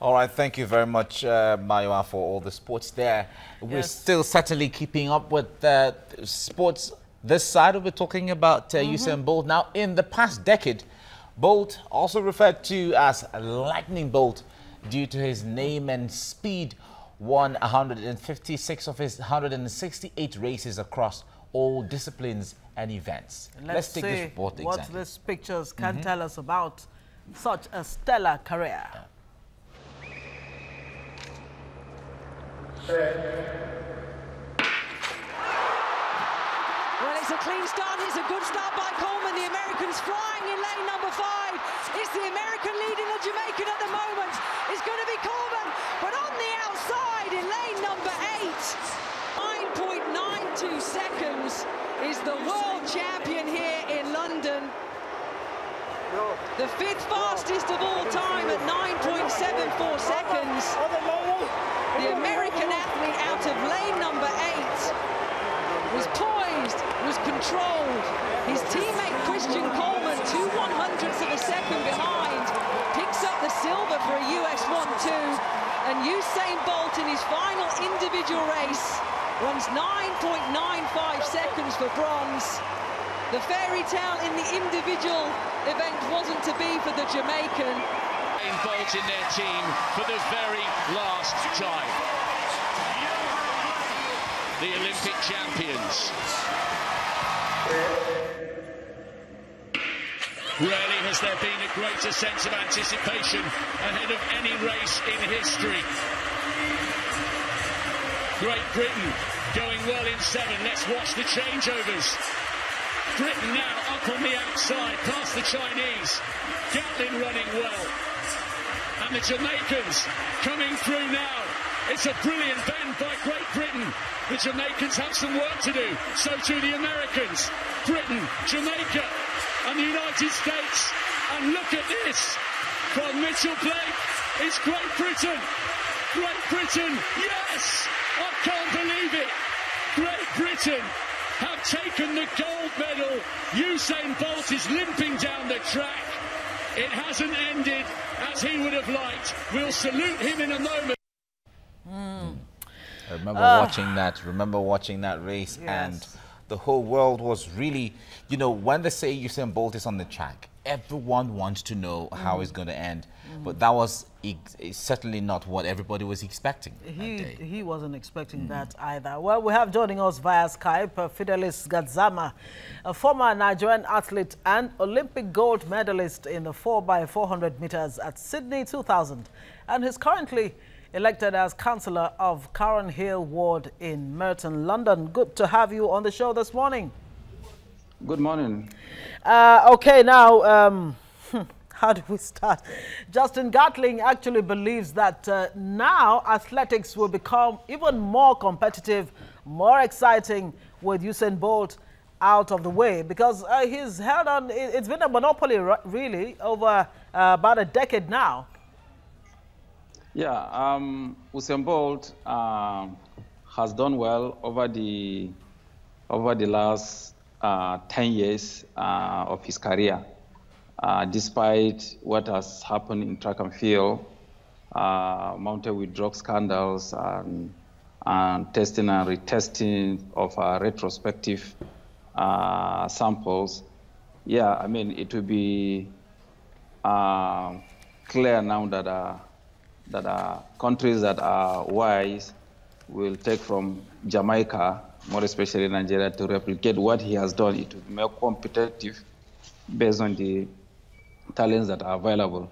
All right, thank you very much, Maiwa, for all the sports there. We're still certainly keeping up with sports this side. We're talking about Usain Bolt. Now, in the past decade, Bolt, also referred to as Lightning Bolt due to his name and speed, won 156 of his 168 races across all disciplines and events. Let's take this report what these pictures can tell us about such a stellar career. Well, it's a clean start. It's a good start by Coleman. The American's flying in lane number 5. It's the American leading the Jamaican at the moment. It's going to be Coleman, but on the outside in lane number 8. 9.92 seconds is the world champion here in London. The 5th fastest of all time at 9.74 seconds. The American athlete out of lane number 8 was poised, was controlled. His teammate Christian Coleman, 2/100ths of a second behind, picks up the silver for a US 1-2. And Usain Bolt in his final individual race runs 9.95 seconds for bronze. The fairy tale in the individual event wasn't to be for the Jamaican. Bolt in their team for the very last time. The Olympic champions. Rarely has there been a greater sense of anticipation ahead of any race in history. Great Britain going well in 7. Let's watch the changeovers. Britain now up on the outside, past the Chinese. Gatlin running well. And the Jamaicans coming through now. It's a brilliant bend by Great Britain. The Jamaicans have some work to do. So too the Americans. Britain, Jamaica, and the United States. And look at this. From Mitchell Blake, it's Great Britain. Great Britain, yes! I can't believe it. Great Britain have taken the gold medal. Usain Bolt is limping down the track. It hasn't ended as he would have liked. We'll salute him in a moment. I remember watching that race, and the whole world was really, you know, when they say Usain Bolt is on the track, everyone wants to know how it's going to end. But that was certainly not what everybody was expecting. He wasn't expecting that either. Well, we have joining us via Skype Fidelis Gadzama, a former Nigerian athlete and Olympic gold medalist in the 4x400 meters at Sydney 2000. And he's currently elected as councillor of Karen Hill Ward in Merton, London. Good to have you on the show this morning. Good morning. Okay, now, how do we start? Justin Gatling actually believes that now athletics will become even more competitive, more exciting with Usain Bolt out of the way, because he's held on, it's been a monopoly really over about a decade now. Yeah, Usain Bolt has done well over the last 10 years of his career, despite what has happened in track and field, mounted with drug scandals and testing and retesting of retrospective samples. Yeah, I mean, it will be clear now that countries that are wise will take from Jamaica, more especially Nigeria, to replicate what he has done. It will be more competitive based on the talents that are available,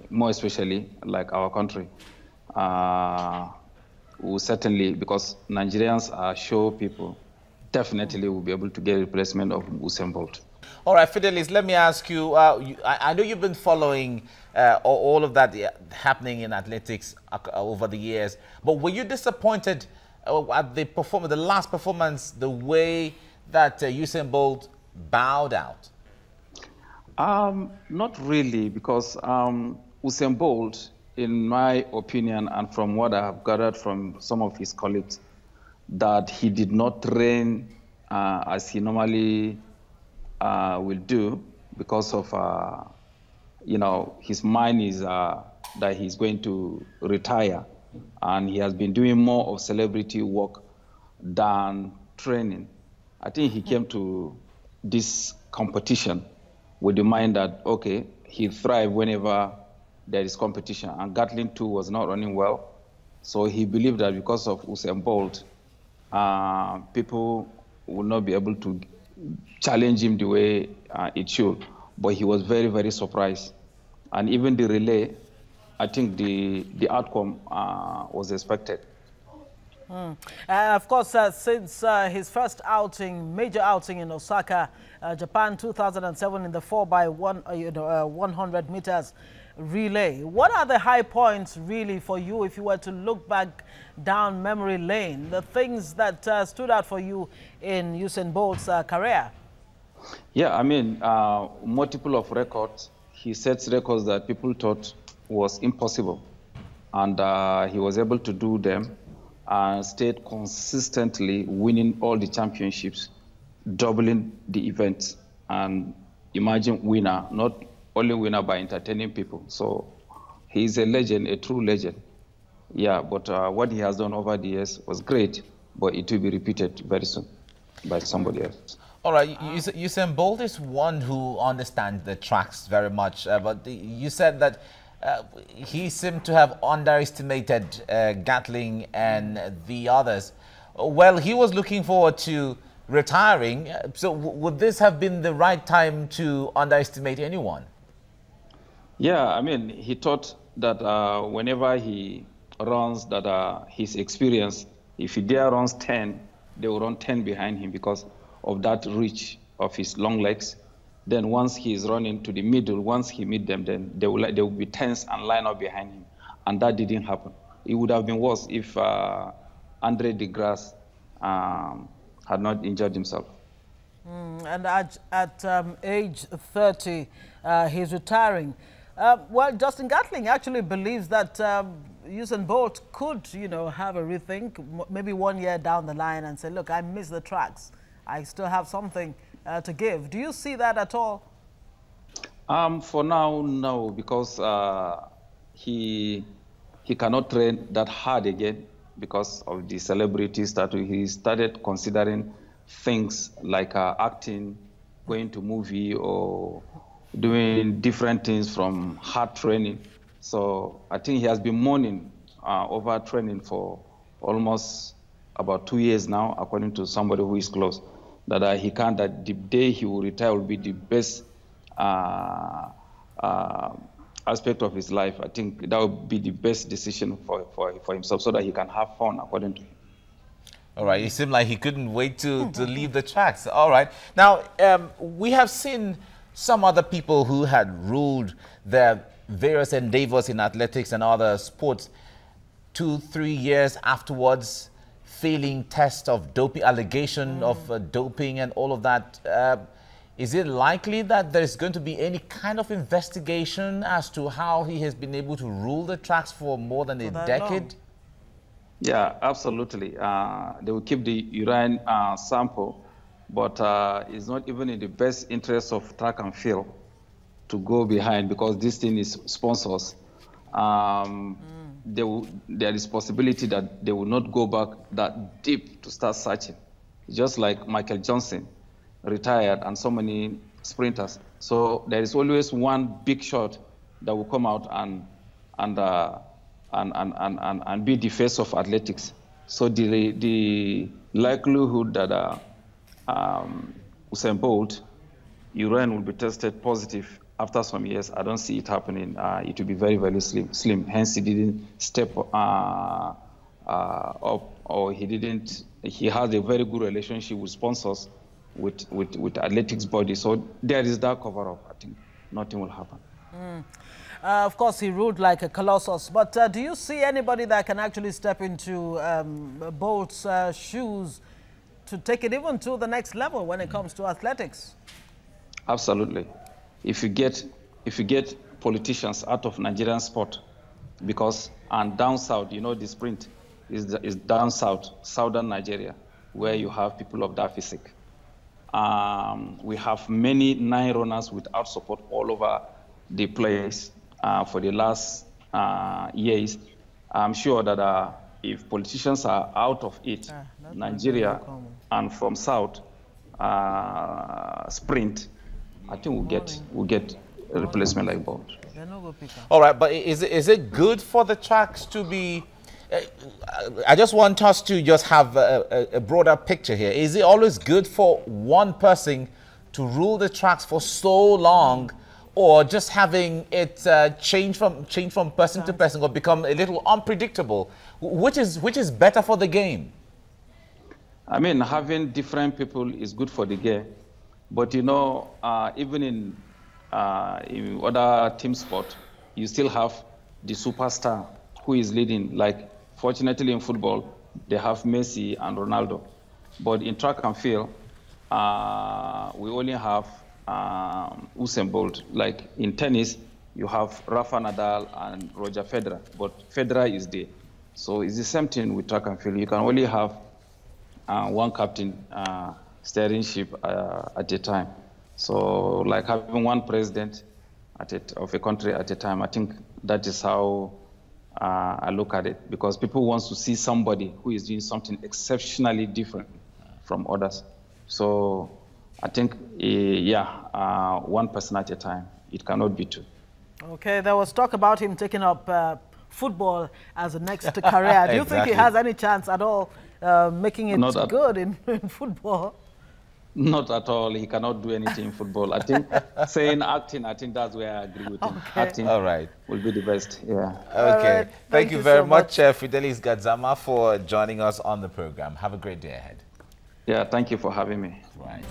more especially like our country. Will certainly, because Nigerians are show people, definitely will be able to get a replacement of Usain Bolt. All right, Fidelis, let me ask you, I know you've been following all of that happening in athletics over the years, but were you disappointed at the last performance, the way that Usain Bolt bowed out? Not really, because Usain Bolt, in my opinion, and from what I have gathered from some of his colleagues, that he did not train as he normally will do, because of, you know, his mind is that he's going to retire, and he has been doing more of celebrity work than training. I think he came to this competition with the mind that, okay, he thrives whenever there is competition, and Gatling too was not running well. So he believed that because of Usain Bolt, people will not be able to challenge him the way it should. But he was very, very surprised. And even the relay, I think the outcome was expected. Of course, since his first outing, major outing in Osaka, Japan 2007 in the 4x1, 100 meters relay. What are the high points really for you if you were to look back down memory lane, the things that stood out for you in Usain Bolt's career? Yeah, I mean, multiple of records. He sets records that people thought was impossible. And he was able to do them and stayed consistently winning all the championships, doubling the events. And imagine winner, not only winner by entertaining people. So he's a legend, a true legend. Yeah, but what he has done over the years was great, but it will be repeated very soon by somebody else. All right, Usain Bolt is one who understands the tracks very much, but you said that he seemed to have underestimated Gatling and the others. Well, he was looking forward to retiring, so would this have been the right time to underestimate anyone? Yeah, I mean, he thought that whenever he runs, that his experience, if he dare runs 10, they will run 10 behind him because of that reach of his long legs. Then once he is running to the middle, once he meet them, then they will be tense and line up behind him. And that didn't happen. It would have been worse if Andre de Grasse had not injured himself. And at age 30, he's retiring. Well, Justin Gatling actually believes that Usain Bolt could, have a rethink, maybe 1 year down the line and say, look, I miss the tracks. I still have something to give. Do you see that at all? For now, no, because he cannot train that hard again because of the celebrity status. He started considering things like acting, going to movie, or doing different things from hard training. So I think he has been mourning over training for almost about 2 years now, according to somebody who is close, that he can't, that the day he will retire will be the best aspect of his life. I think that would be the best decision for himself so that he can have fun, according to him. All right, it seemed like he couldn't wait to leave the tracks. All right. Now, we have seen some other people who had ruled their various endeavors in athletics and other sports 2-3 years afterwards, failing test of doping, allegation of doping and all of that. Is it likely that there's going to be any kind of investigation as to how he has been able to rule the tracks for more than a decade? Yeah, absolutely. They will keep the urine sample, but it's not even in the best interest of track and field to go behind, because this thing is sponsors. There is possibility that they will not go back that deep to start searching. Just like Michael Johnson retired and so many sprinters. So there is always one big shot that will come out and be the face of athletics. So the likelihood that Usain Bolt urine will be tested positive after some years, I don't see it happening. It will be very, very slim. Hence, he didn't step up, or he has a very good relationship with sponsors, with athletics body. So there is that cover-up. I think nothing will happen. Of course, he ruled like a colossus. But do you see anybody that can actually step into Bolt's shoes to take it even to the next level when it comes to athletics? Absolutely. If you get politicians out of Nigerian sport, and down south, the sprint is down south, southern Nigeria, where you have people of that physique. We have many 9 runners without support all over the place for the last years, I'm sure that if politicians are out of it, Nigeria and from South sprint, I think we'll get a replacement like Bolt. All right, but is it good for the tracks to be? I just want us to just have a broader picture here. Is it always good for one person to rule the tracks for so long, or just having it change from person to person or become a little unpredictable? Which is better for the game? I mean, having different people is good for the game, but you know, even in other team sport, you still have the superstar who is leading. Like, fortunately in football, they have Messi and Ronaldo. But in track and field, we only have Usain Bolt. Like in tennis, you have Rafa Nadal and Roger Federer, but Federer is there. So it's the same thing with track and field. You can only have one captain steering ship at a time. So like having one president of a country at a time, I think that is how I look at it, because people want to see somebody who is doing something exceptionally different from others. So I think, one person at a time. It cannot be two. Okay, there was talk about him taking up football as a next career. Do you think he has any chance at all making it good in football? Not at all. He cannot do anything in football. I think saying acting, I think that's where I agree with him. Acting will be the best. Yeah. Okay. Right. Thank you very much, Fidelis Gadzama, for joining us on the program. Have a great day ahead. Yeah, thank you for having me. Right.